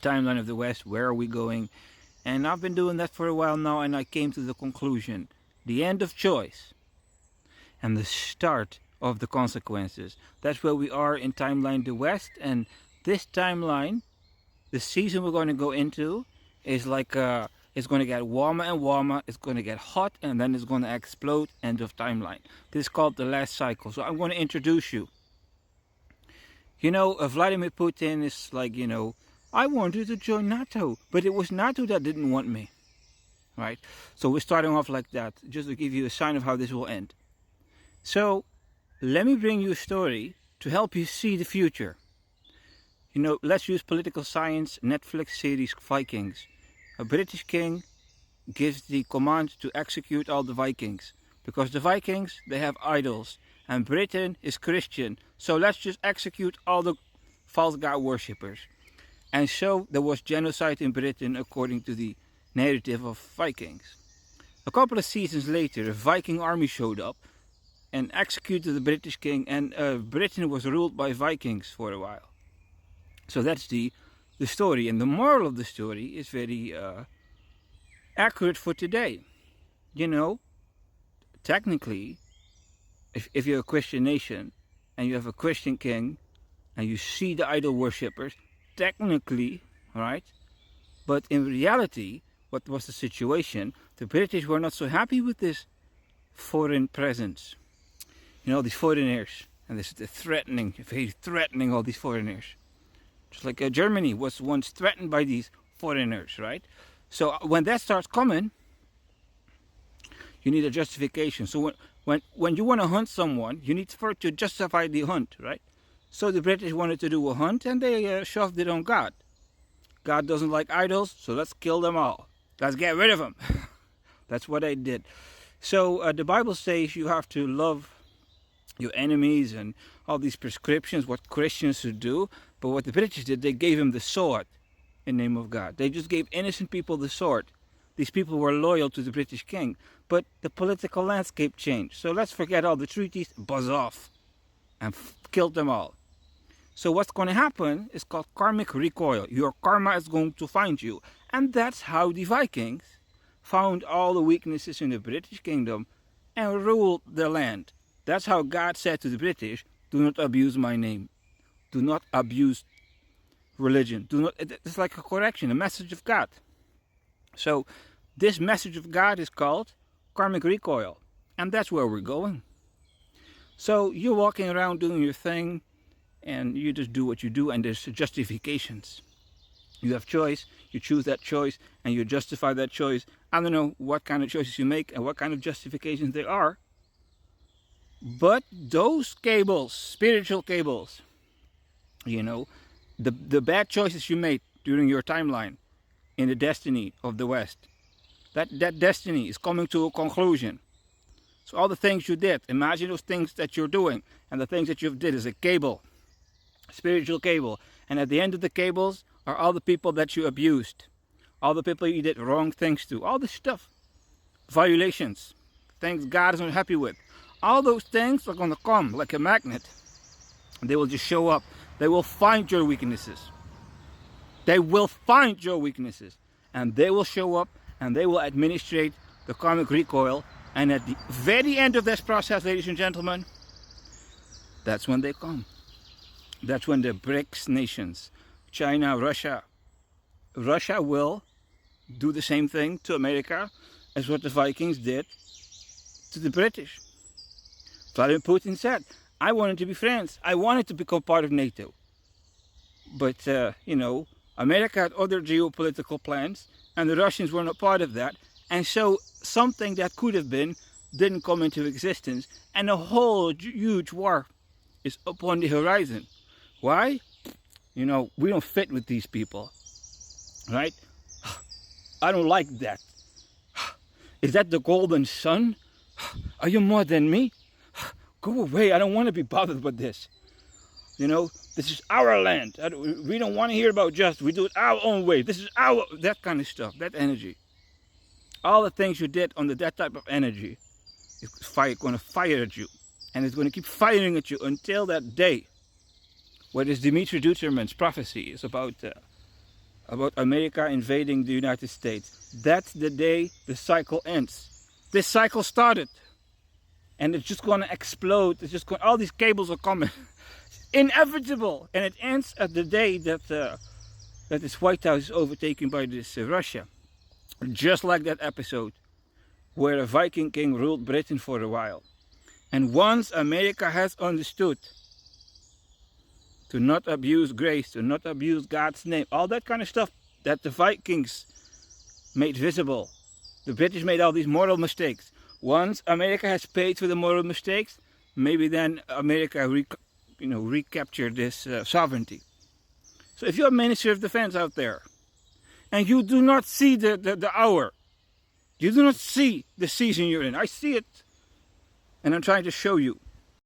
timeline of the West. Where are we going? And I've been doing that for a while now, and I came to the conclusion: the end of choice and the start of the consequences. That's where we are in timeline the West, and this timeline, the season we're going to go into, is like it's going to get warmer and warmer. It's going to get hot, and then it's going to explode. End of timeline. This is called the last cycle. So I'm going to introduce you. Vladimir Putin is like, I wanted to join NATO, but it was NATO that didn't want me, right? So we're starting off like that, just to give you a sign of how this will end. So let me bring you a story to help you see the future. Let's use political science, Netflix series Vikings. A British king gives the command to execute all the Vikings, because the Vikings, they have idols, and Britain is Christian, so let's just execute all the false god worshippers. And so there was genocide in Britain according to the narrative of Vikings. A couple of seasons later, a Viking army showed up and executed the British king, and Britain was ruled by Vikings for a while. So that's the story, and the moral of the story is very accurate for today. Technically, if you're a Christian nation and you have a Christian king and you see the idol worshippers, technically, right? But in reality, what was the situation? The British were not so happy with this foreign presence. These foreigners, and this is threatening, very threatening, all these foreigners. Just like Germany was once threatened by these foreigners, right? So when that starts coming, you need a justification. So when you want to hunt someone, you need first to justify the hunt, right? So the British wanted to do a hunt, and they shoved it on God. God doesn't like idols, so let's kill them all. Let's get rid of them. That's what they did. So the Bible says you have to love your enemies and all these prescriptions, what Christians should do. But what the British did, they gave him the sword in the name of God. They just gave innocent people the sword. These people were loyal to the British king. But the political landscape changed. So let's forget all the treaties, buzz off, and kill them all. So what's going to happen is called Karmic Recoil. Your karma is going to find you. And that's how the Vikings found all the weaknesses in the British kingdom and ruled the land. That's how God said to the British, do not abuse my name. Do not abuse religion. It's like a correction, a message of God. So this message of God is called Karmic Recoil. And that's where we're going. So you're walking around doing your thing, and you just do what you do, and there's justifications. You have choice, you choose that choice, and you justify that choice. I don't know what kind of choices you make and what kind of justifications there are. But those cables, spiritual cables, the bad choices you made during your timeline in the destiny of the West, that destiny is coming to a conclusion. So all the things you did, imagine those things that you're doing, and the things that you've did is a cable, spiritual cable. And at the end of the cables are all the people that you abused, all the people you did wrong things to, all this stuff, violations, things God is not happy with. All those things are going to come like a magnet. They will just show up. They will find your weaknesses. They will find your weaknesses. And they will show up, and they will administrate the karmic recoil. And at the very end of this process, ladies and gentlemen, that's when they come. That's when the BRICS nations, China, Russia will do the same thing to America as what the Vikings did to the British. Vladimir Putin said, I wanted to be friends. I wanted to become part of NATO. But, America had other geopolitical plans, and the Russians were not part of that. And so something that could have been didn't come into existence, and a whole huge war is upon the horizon. Why? We don't fit with these people, right? I don't like that. Is that the golden sun? Are you more than me? Go away, I don't want to be bothered with this. This is our land. We don't want to hear about justice. We do it our own way. This is that kind of stuff, that energy. All the things you did under that type of energy is going to fire at you. And it's going to keep firing at you until that day. What is Dimitri Duterman's prophecy is about about America invading the United States. That's the day the cycle ends. This cycle started, and it's just going to explode. It's just going, all these cables are coming. It's inevitable, and it ends at the day that that this White House is overtaken by this Russia. Just like that episode where a Viking king ruled Britain for a while. And once America has understood to not abuse grace, to not abuse God's name, all that kind of stuff that the Vikings made visible. The British made all these moral mistakes. Once America has paid for the moral mistakes, maybe then America recapture this sovereignty. So if you're a Minister of Defense out there, and you do not see the hour, you do not see the season you're in, I see it, and I'm trying to show you.